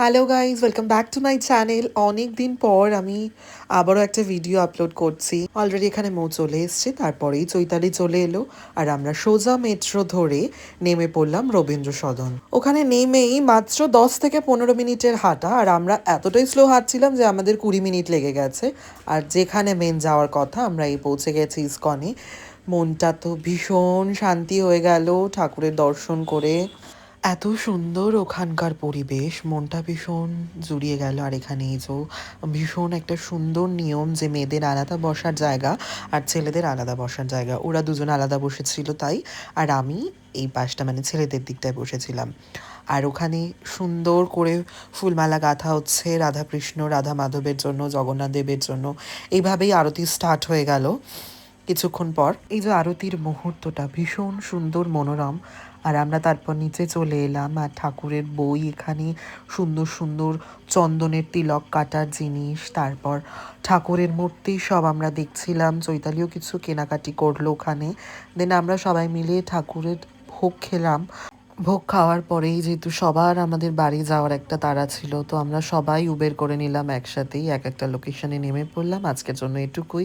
Hello guys, welcome back to my channel. অনেক দিন পর আমি আবারও একটা ভিডিও আপলোড করছি। অলরেডি এখানে মৌ চলে এসছে, তারপরেই চৈতালি চলে এলো, আর আমরা সোজা মেট্রো ধরে নেমে পড়লাম রবীন্দ্র সদন। ওখানে নেমেই মাত্র 10 থেকে 15 মিনিটের হাঁটা, আর আমরা এতটাই স্লো হাঁটছিলাম যে আমাদের 20 মিনিট লেগে গেছে। আর যেখানে মেন যাওয়ার কথা, আমরা এই পৌঁছে গেছি ইসকনে। মনটা তো ভীষণ শান্তি হয়ে গেল ঠাকুরের দর্শন করে। এত সুন্দর ওখানকার পরিবেশ, মনটা ভীষণ জুড়িয়ে গেল। আর এখানে এই যে ভীষণ একটা সুন্দর নিয়ম যে মেয়েদের আলাদা বসার জায়গা আর ছেলেদের আলাদা বসার জায়গা, ওরা দুজন আলাদা বসেছিল তাই। আর আমি এই পাশটা মানে ছেলেদের দিকটায় বসেছিলাম। আর ওখানে সুন্দর করে ফুলমালা গাঁথা হচ্ছে রাধাকৃষ্ণ রাধা মাধবের জন্য, জগন্নাথ দেবের জন্য। এইভাবেই আরতি স্টার্ট হয়ে গেল কিছুক্ষণ পর। এই যে আরতির মুহূর্তটা ভীষণ সুন্দর, মনোরম। আর আমরা তারপর নিচে চলে এলাম, আর ঠাকুরের বই, এখানে সুন্দর সুন্দর চন্দনের তিলক কাটার জিনিস, তারপর ঠাকুরের মূর্তি সব আমরা দেখছিলাম। চৈতালিও কিছু কেনাকাটি করলো ওখানে। দেন আমরা সবাই মিলে ঠাকুরের ভোগ খেলাম। ভোগ খাওয়ার পরেই যেহেতু সবার আমাদের বাড়ি যাওয়ার একটা তাড়া ছিল, তো আমরা সবাই উবের করে নিলাম একসাথেই, এক একটা লোকেশনে নেমে পড়লাম। আজকের জন্য এটুকুই।